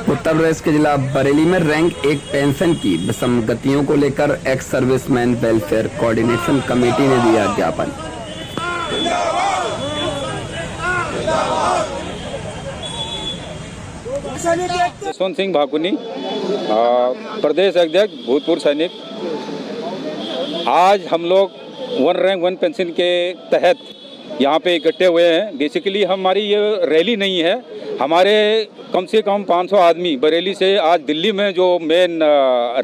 उत्तर प्रदेश के जिला बरेली में रैंक 1 पेंशन की विसंगतियों को लेकर ex serviceman welfare coordination committee ने दिया ज्ञापन। यशवंत सिंह भाकुनी, प्रदेश अध्यक्ष, भूतपूर्व सैनिक। आज हम लोग 1 रैंक 1 पेंशन के तहत यहाँ पे इकट्ठे हुए हैं। बेसिकली हमारी ये रैली नहीं है, हमारे कम से कम 500 आदमी बरेली से आज दिल्ली में जो मेन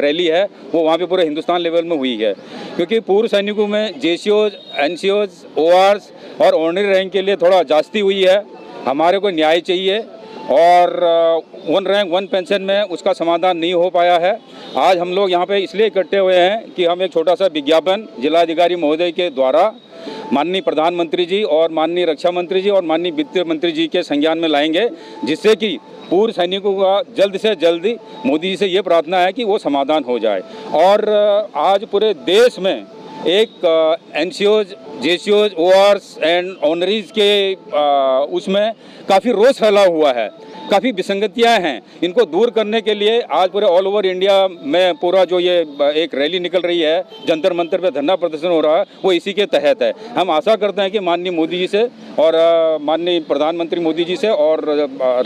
रैली है वो वहाँ पे पूरे हिंदुस्तान लेवल में हुई है, क्योंकि पूर्व सैनिकों में जेसीओज, एनसीओज, ओआरस और ऑनरी रैंक के लिए थोड़ा जास्ती हुई है। हमारे को न्याय चाहिए और 1 रैंक 1 पेंशन में उसका समाधान नहीं हो पाया है। आज हम लोग यहाँ पे इसलिए इकट्ठे हुए हैं कि हम एक छोटा सा विज्ञापन जिलाधिकारी महोदय के द्वारा माननीय प्रधानमंत्री जी और माननीय रक्षा मंत्री जी और माननीय वित्त मंत्री जी के संज्ञान में लाएंगे, जिससे कि पूर्व सैनिकों का जल्द से जल्द मोदी जी से ये प्रार्थना है कि वो समाधान हो जाए। और आज पूरे देश में एक एनसीओज, जेसीओज, ओआरस एंड ऑनरीज के उसमें काफ़ी रोष फैला हुआ है, काफ़ी विसंगतियां हैं। इनको दूर करने के लिए आज पूरे ऑल ओवर इंडिया में पूरा जो ये एक रैली निकल रही है, जंतर मंतर पे धरना प्रदर्शन हो रहा है, वो इसी के तहत है। हम आशा करते हैं कि माननीय मोदी जी से और माननीय प्रधानमंत्री मोदी जी से और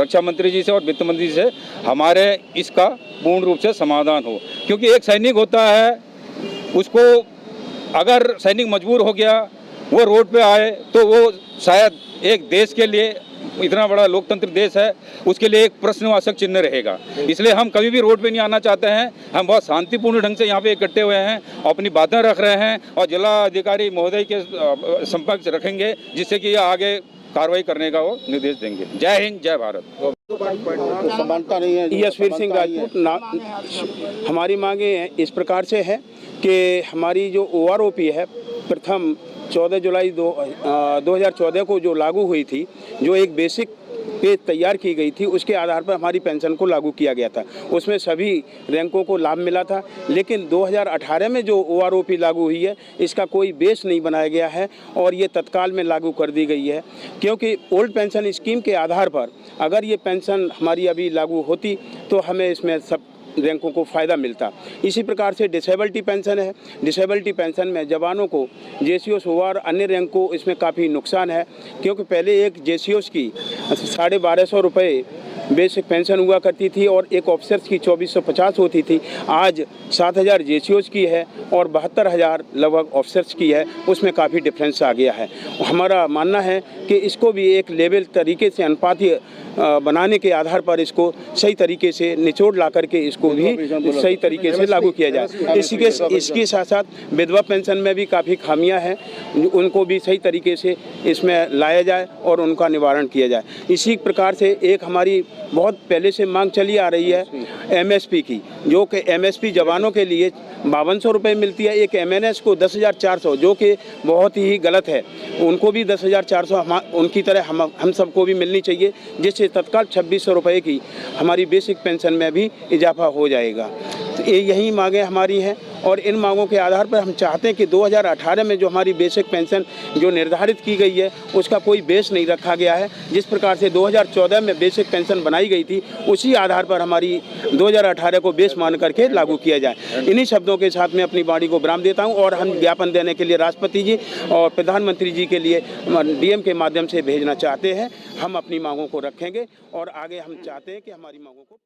रक्षा मंत्री जी से और वित्त मंत्री जी से हमारे इसका पूर्ण रूप से समाधान हो। क्योंकि एक सैनिक होता है, उसको अगर सैनिक मजबूर हो गया, वो रोड पे आए, तो वो शायद एक देश के लिए, इतना बड़ा लोकतंत्र देश है, उसके लिए एक प्रश्नवाचक चिन्ह रहेगा। इसलिए हम कभी भी रोड पे नहीं आना चाहते हैं। हम बहुत शांतिपूर्ण ढंग से यहाँ पे इकट्ठे हुए हैं, अपनी बातें रख रहे हैं और जिला अधिकारी महोदय के संपर्क रखेंगे, जिससे कि आगे कार्रवाई करने का वो निर्देश देंगे। जय हिंद, जय भारत। समानता नहीं है। यशवीर सिंह राजपूत। हमारी मांगे इस प्रकार से है कि हमारी जो OROP है, प्रथम 14 जुलाई 2014 को जो लागू हुई थी, जो एक बेसिक पे तैयार की गई थी, उसके आधार पर हमारी पेंशन को लागू किया गया था। उसमें सभी रैंकों को लाभ मिला था। लेकिन 2018 में जो OROP लागू हुई है, इसका कोई बेस नहीं बनाया गया है और ये तत्काल में लागू कर दी गई है। क्योंकि ओल्ड पेंशन स्कीम के आधार पर अगर ये पेंशन हमारी अभी लागू होती तो हमें इसमें सब रैंकों को फ़ायदा मिलता। इसी प्रकार से डिसेबिलिटी पेंशन है। डिसेबिलिटी पेंशन में जवानों को जेसीओस और अन्य रैंक को इसमें काफ़ी नुकसान है, क्योंकि पहले एक जेसीओस की 1250 रुपये बेसिक पेंशन हुआ करती थी और एक ऑफिसर्स की 2450 होती थी। आज 7000 जेसीओस की है और 72,000 लगभग ऑफिसर्स की है। उसमें काफ़ी डिफरेंस आ गया है। हमारा मानना है कि इसको भी एक लेवल तरीके से अनुपातीय बनाने के आधार पर इसको सही तरीके से निचोड़ ला करके इसको भी सही तरीके से लागू किया जाए। इसके साथ साथ विधवा पेंशन में भी काफ़ी खामियां हैं, उनको भी सही तरीके से इसमें लाया जाए और उनका निवारण किया जाए। इसी प्रकार से एक हमारी बहुत पहले से मांग चली आ रही है MSP की, जो कि MSP जवानों के लिए 5200 रुपये मिलती है, एक MNS को 10,400, जो कि बहुत ही गलत है। उनको भी 10,400 उनकी तरह हम सबको भी मिलनी चाहिए, जिससे तत्काल 2600 रुपये की हमारी बेसिक पेंशन में भी इजाफा हो जाएगा। तो यही मांगें हमारी हैं और इन मांगों के आधार पर हम चाहते हैं कि 2018 में जो हमारी बेसिक पेंशन जो निर्धारित की गई है, उसका कोई बेस नहीं रखा गया है। जिस प्रकार से 2014 में बेसिक पेंशन बनाई गई थी, उसी आधार पर हमारी 2018 को बेस मान करके लागू किया जाए। इन्हीं शब्दों के साथ मैं अपनी वाणी को विराम देता हूं और हम ज्ञापन देने के लिए राष्ट्रपति जी और प्रधानमंत्री जी के लिए DM के माध्यम से भेजना चाहते हैं। हम अपनी मांगों को रखेंगे और आगे हम चाहते हैं कि हमारी मांगों को